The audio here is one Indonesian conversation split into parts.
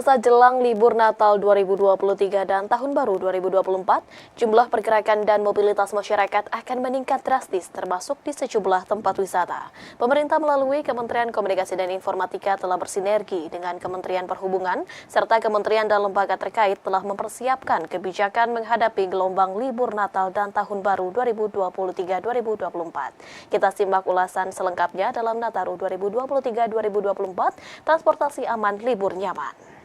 Pemirsa, jelang libur Natal 2023 dan Tahun Baru 2024, jumlah pergerakan dan mobilitas masyarakat akan meningkat drastis termasuk di sejumlah tempat wisata. Pemerintah melalui Kementerian Komunikasi dan Informatika telah bersinergi dengan Kementerian Perhubungan serta kementerian dan lembaga terkait telah mempersiapkan kebijakan menghadapi gelombang libur Natal dan Tahun Baru 2023-2024. Kita simak ulasan selengkapnya dalam Nataru 2023-2024, transportasi aman, libur nyaman.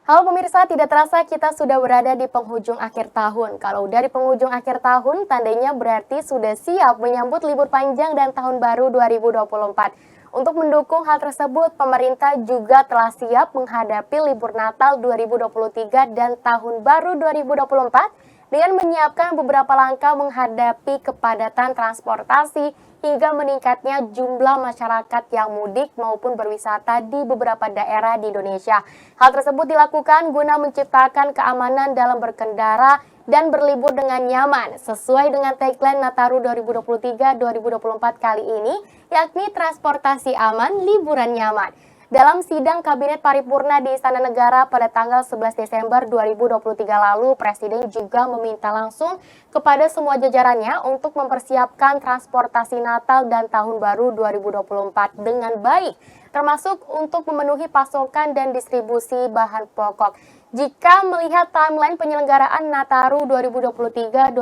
Halo pemirsa, tidak terasa kita sudah berada di penghujung akhir tahun. Kalau dari penghujung akhir tahun, tandanya berarti sudah siap menyambut libur panjang dan tahun baru 2024. Untuk mendukung hal tersebut, pemerintah juga telah siap menghadapi libur Natal 2023 dan tahun baru 2024 dengan menyiapkan beberapa langkah menghadapi kepadatan transportasi hingga meningkatnya jumlah masyarakat yang mudik maupun berwisata di beberapa daerah di Indonesia. Hal tersebut dilakukan guna menciptakan keamanan dalam berkendara dan berlibur dengan nyaman, sesuai dengan tagline Nataru 2023-2024 kali ini, yakni transportasi aman, liburan nyaman. Dalam sidang Kabinet Paripurna di Istana Negara pada tanggal 11 Desember 2023 lalu, Presiden juga meminta langsung kepada semua jajarannya untuk mempersiapkan transportasi Natal dan Tahun Baru 2024 dengan baik, termasuk untuk memenuhi pasokan dan distribusi bahan pokok. Jika melihat timeline penyelenggaraan Nataru 2023-2024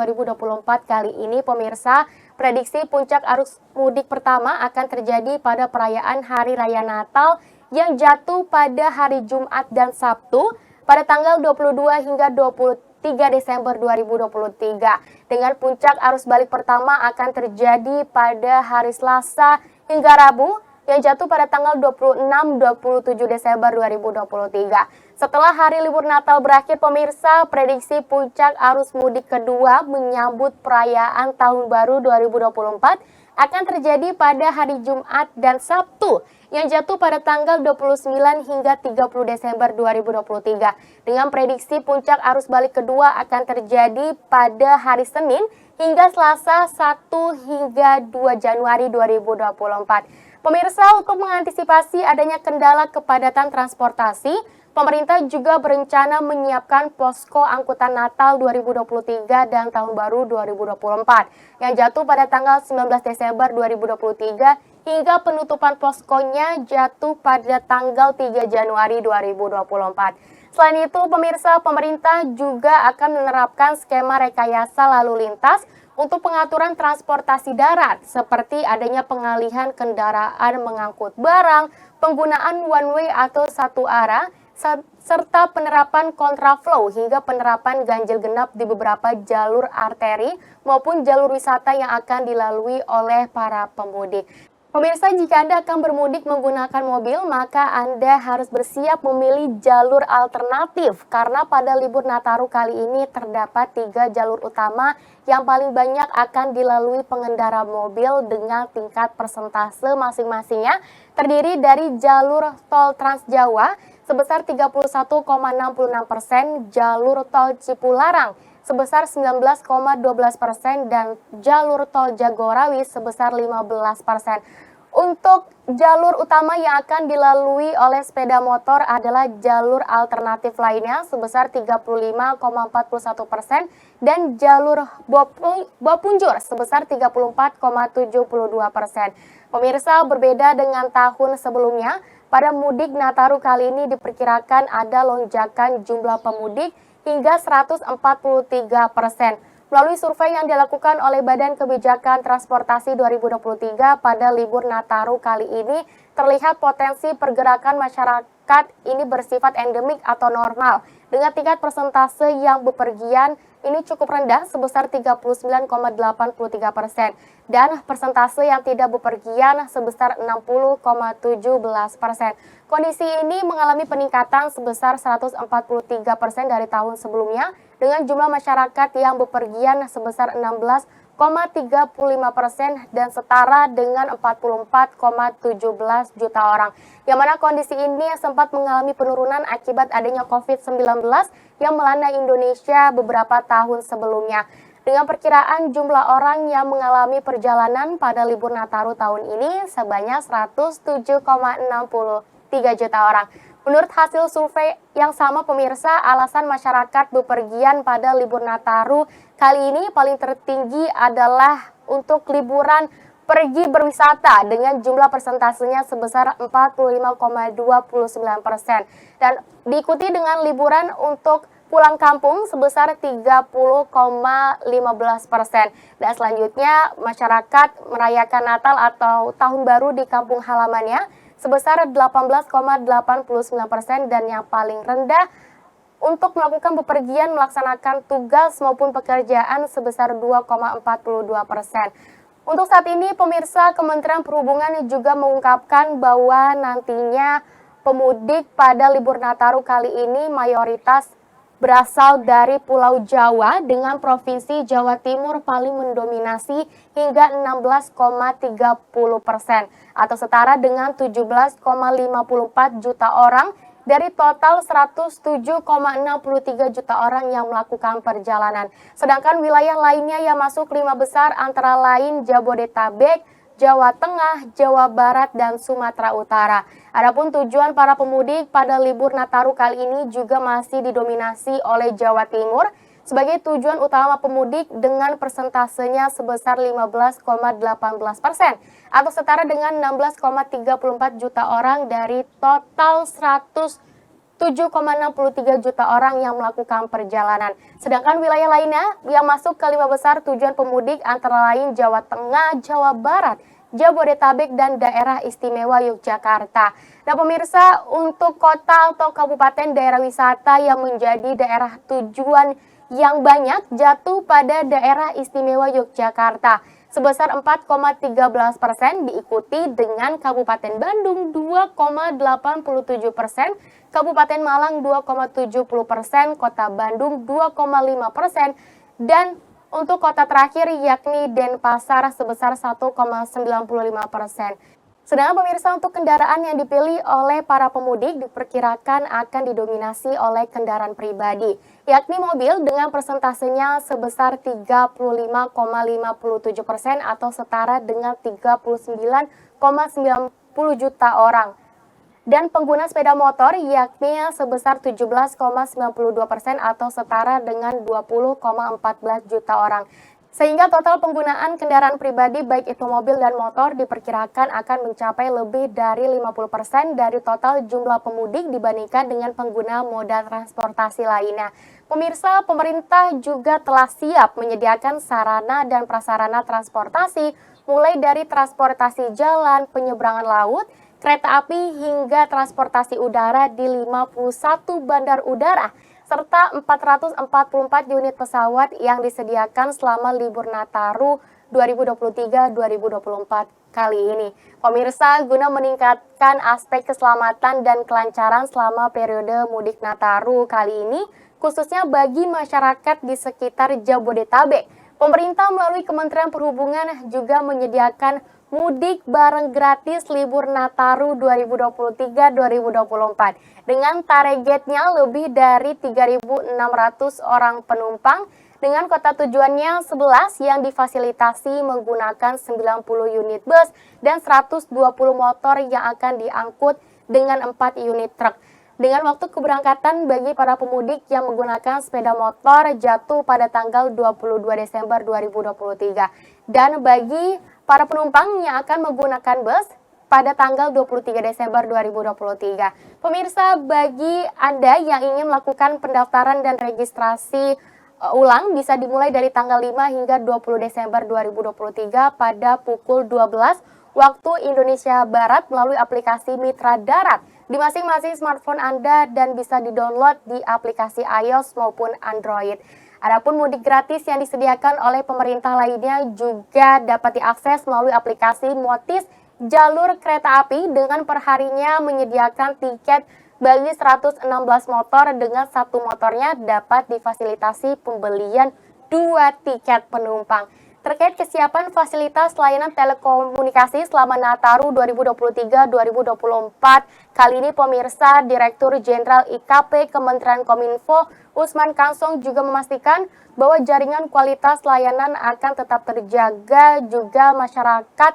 kali ini, pemirsa, prediksi puncak arus mudik pertama akan terjadi pada perayaan Hari Raya Natal yang jatuh pada hari Jumat dan Sabtu pada tanggal 22 hingga 23 Desember 2023. Dengan puncak arus balik pertama akan terjadi pada hari Selasa hingga Rabu yang jatuh pada tanggal 26-27 Desember 2023. Setelah hari libur Natal berakhir, pemirsa, prediksi puncak arus mudik kedua menyambut perayaan Tahun Baru 2024 akan terjadi pada hari Jumat dan Sabtu yang jatuh pada tanggal 29 hingga 30 Desember 2023. Dengan prediksi puncak arus balik kedua akan terjadi pada hari Senin hingga Selasa 1 hingga 2 Januari 2024. Pemirsa, untuk mengantisipasi adanya kendala kepadatan transportasi, pemerintah juga berencana menyiapkan posko angkutan Natal 2023 dan Tahun Baru 2024 yang jatuh pada tanggal 19 Desember 2023 hingga penutupan poskonya jatuh pada tanggal 3 Januari 2024. Selain itu, pemirsa, pemerintah juga akan menerapkan skema rekayasa lalu lintas untuk pengaturan transportasi darat, seperti adanya pengalihan kendaraan mengangkut barang, penggunaan one way atau satu arah, serta penerapan kontraflow hingga penerapan ganjil genap di beberapa jalur arteri maupun jalur wisata yang akan dilalui oleh para pemudik. Pemirsa, jika Anda akan bermudik menggunakan mobil, maka Anda harus bersiap memilih jalur alternatif karena pada libur Nataru kali ini terdapat 3 jalur utama yang paling banyak akan dilalui pengendara mobil dengan tingkat persentase masing-masingnya terdiri dari jalur tol Trans Jawa sebesar 31,66%, jalur tol Cipularang sebesar 19,12% dan jalur tol Jagorawi sebesar 15%. Untuk jalur utama yang akan dilalui oleh sepeda motor adalah jalur alternatif lainnya sebesar 35,41% dan jalur Bopunjur sebesar 34,72%. Pemirsa, berbeda dengan tahun sebelumnya, pada mudik Nataru kali ini diperkirakan ada lonjakan jumlah pemudik hingga 143%. Melalui survei yang dilakukan oleh Badan Kebijakan Transportasi 2023 pada libur Nataru kali ini, terlihat potensi pergerakan masyarakat ini bersifat endemik atau normal, dengan tingkat persentase yang bepergian ini cukup rendah sebesar 39,83% dan persentase yang tidak bepergian sebesar 60,17%. Kondisi ini mengalami peningkatan sebesar 143% dari tahun sebelumnya dengan jumlah masyarakat yang bepergian sebesar 16,35% dan setara dengan 44,17 juta orang. Yang mana kondisi ini sempat mengalami penurunan akibat adanya COVID-19 yang melanda Indonesia beberapa tahun sebelumnya. Dengan perkiraan jumlah orang yang mengalami perjalanan pada libur Nataru tahun ini sebanyak 107,60 juta orang. Menurut hasil survei yang sama pemirsa, alasan masyarakat bepergian pada libur Nataru kali ini paling tertinggi adalah untuk liburan pergi berwisata dengan jumlah persentasenya sebesar 45,29% dan diikuti dengan liburan untuk pulang kampung sebesar 30,15%. Dan selanjutnya masyarakat merayakan Natal atau Tahun Baru di kampung halamannya sebesar 18,89% dan yang paling rendah untuk melakukan bepergian melaksanakan tugas maupun pekerjaan sebesar 2,42%. Untuk saat ini pemirsa, Kementerian Perhubungan juga mengungkapkan bahwa nantinya pemudik pada libur Nataru kali ini mayoritas berasal dari Pulau Jawa dengan Provinsi Jawa Timur paling mendominasi hingga 16,30% atau setara dengan 17,54 juta orang dari total 107,63 juta orang yang melakukan perjalanan. Sedangkan wilayah lainnya yang masuk 5 besar antara lain Jabodetabek, Jawa Tengah, Jawa Barat, dan Sumatera Utara. Adapun tujuan para pemudik pada libur Nataru kali ini juga masih didominasi oleh Jawa Timur sebagai tujuan utama pemudik dengan persentasenya sebesar 15,18% atau setara dengan 16,34 juta orang dari total 7,63 juta orang yang melakukan perjalanan. Sedangkan wilayah lainnya yang masuk ke 5 besar tujuan pemudik antara lain Jawa Tengah, Jawa Barat, Jabodetabek, dan Daerah Istimewa Yogyakarta. Nah pemirsa, untuk kota atau kabupaten daerah wisata yang menjadi daerah tujuan yang banyak jatuh pada Daerah Istimewa Yogyakarta sebesar 4,13%, diikuti dengan Kabupaten Bandung 2,87%, Kabupaten Malang 2,70%, Kota Bandung 2,5%, dan untuk kota terakhir yakni Denpasar sebesar 1,95%. Sedangkan pemirsa, untuk kendaraan yang dipilih oleh para pemudik diperkirakan akan didominasi oleh kendaraan pribadi, yakni mobil dengan persentasenya sebesar 35,57% atau setara dengan 39,90 juta orang. Dan pengguna sepeda motor yakni sebesar 17,92% atau setara dengan 20,14 juta orang. Sehingga total penggunaan kendaraan pribadi baik itu mobil dan motor diperkirakan akan mencapai lebih dari 50% dari total jumlah pemudik dibandingkan dengan pengguna moda transportasi lainnya. Pemirsa, pemerintah juga telah siap menyediakan sarana dan prasarana transportasi mulai dari transportasi jalan, penyeberangan laut, kereta api hingga transportasi udara di 51 bandar udara serta 444 unit pesawat yang disediakan selama libur Nataru 2023-2024 kali ini. Pemirsa, guna meningkatkan aspek keselamatan dan kelancaran selama periode mudik Nataru kali ini, khususnya bagi masyarakat di sekitar Jabodetabek, pemerintah melalui Kementerian Perhubungan juga menyediakan mudik bareng gratis libur Nataru 2023-2024 dengan targetnya lebih dari 3.600 orang penumpang dengan kota tujuannya 11 yang difasilitasi menggunakan 90 unit bus dan 120 motor yang akan diangkut dengan 4 unit truk. Dengan waktu keberangkatan bagi para pemudik yang menggunakan sepeda motor jatuh pada tanggal 22 Desember 2023 dan bagi para penumpang yang akan menggunakan bus pada tanggal 23 Desember 2023. Pemirsa, bagi Anda yang ingin melakukan pendaftaran dan registrasi ulang bisa dimulai dari tanggal 5 hingga 20 Desember 2023 pada pukul 12 waktu Indonesia Barat melalui aplikasi Mitra Darat di masing-masing smartphone Anda dan bisa didownload di aplikasi iOS maupun Android. Adapun mudik gratis yang disediakan oleh pemerintah lainnya juga dapat diakses melalui aplikasi Motis jalur kereta api dengan perharinya menyediakan tiket bagi 116 motor dengan satu motornya dapat difasilitasi pembelian 2 tiket penumpang. Terkait kesiapan fasilitas layanan telekomunikasi selama Nataru 2023-2024, kali ini pemirsa Direktur Jenderal IKP Kementerian Kominfo Usman Kansong juga memastikan bahwa jaringan kualitas layanan akan tetap terjaga, juga masyarakat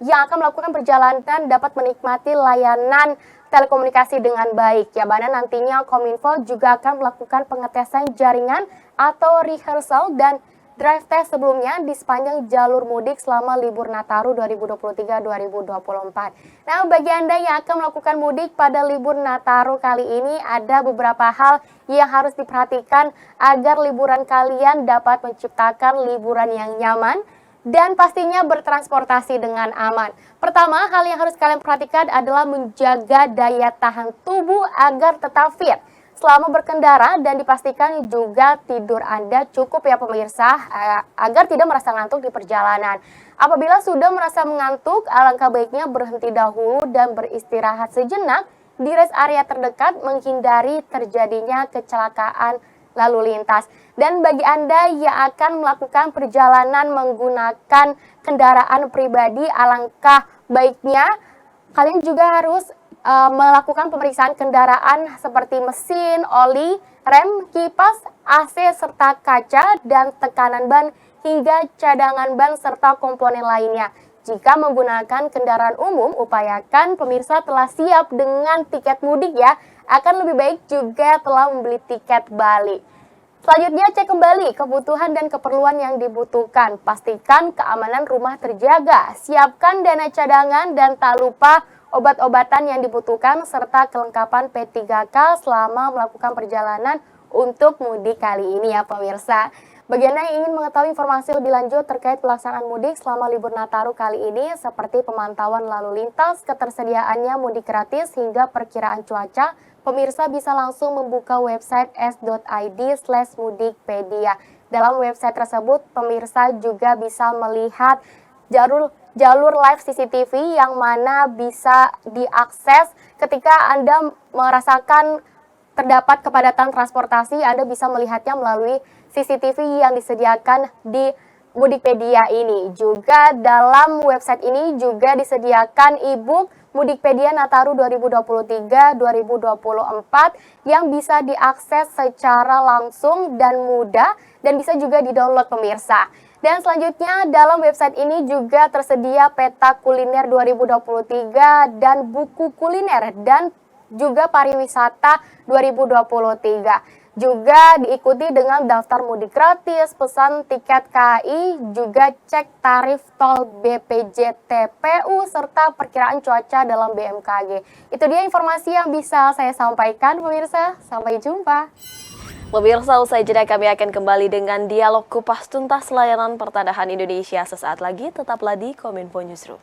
yang akan melakukan perjalanan dapat menikmati layanan telekomunikasi dengan baik, ya mana nantinya Kominfo juga akan melakukan pengetesan jaringan atau rehearsal dan drive test sebelumnya di sepanjang jalur mudik selama libur Nataru 2023-2024. Nah, bagi Anda yang akan melakukan mudik pada libur Nataru kali ini, ada beberapa hal yang harus diperhatikan agar liburan kalian dapat menciptakan liburan yang nyaman dan pastinya bertransportasi dengan aman. Pertama, hal yang harus kalian perhatikan adalah menjaga daya tahan tubuh agar tetap fit selama berkendara, dan dipastikan juga tidur Anda cukup ya pemirsa, agar tidak merasa ngantuk di perjalanan. Apabila sudah merasa mengantuk, alangkah baiknya berhenti dahulu dan beristirahat sejenak di rest area terdekat, menghindari terjadinya kecelakaan lalu lintas. Dan bagi Anda yang akan melakukan perjalanan menggunakan kendaraan pribadi, alangkah baiknya kalian juga harus melakukan pemeriksaan kendaraan seperti mesin, oli, rem, kipas, AC, serta kaca, dan tekanan ban hingga cadangan ban serta komponen lainnya. Jika menggunakan kendaraan umum, upayakan pemirsa telah siap dengan tiket mudik ya. Akan lebih baik juga telah membeli tiket balik. Selanjutnya, cek kembali kebutuhan dan keperluan yang dibutuhkan. Pastikan keamanan rumah terjaga. Siapkan dana cadangan dan tak lupa obat-obatan yang dibutuhkan serta kelengkapan P3K selama melakukan perjalanan untuk mudik kali ini ya pemirsa. Bagi Anda yang ingin mengetahui informasi lebih lanjut terkait pelaksanaan mudik selama libur Nataru kali ini seperti pemantauan lalu lintas, ketersediaannya mudik gratis hingga perkiraan cuaca, pemirsa bisa langsung membuka website s.id/mudikpedia. Dalam website tersebut, pemirsa juga bisa melihat jalur live CCTV yang mana bisa diakses ketika Anda merasakan terdapat kepadatan transportasi. Anda bisa melihatnya melalui CCTV yang disediakan di Mudikpedia ini. Juga dalam website ini juga disediakan e-book Mudikpedia Nataru 2023-2024 yang bisa diakses secara langsung dan mudah dan bisa juga di-download pemirsa. Dan selanjutnya dalam website ini juga tersedia peta kuliner 2023 dan buku kuliner dan juga pariwisata 2023. Juga diikuti dengan daftar mudik gratis, pesan tiket KAI, juga cek tarif tol BPJ TPU, serta perkiraan cuaca dalam BMKG. Itu dia informasi yang bisa saya sampaikan pemirsa. Sampai jumpa. Pemirsa, usai jeda kami akan kembali dengan dialog kupas tuntas layanan pertanahan Indonesia sesaat lagi. Tetaplah di Kominfo Newsroom.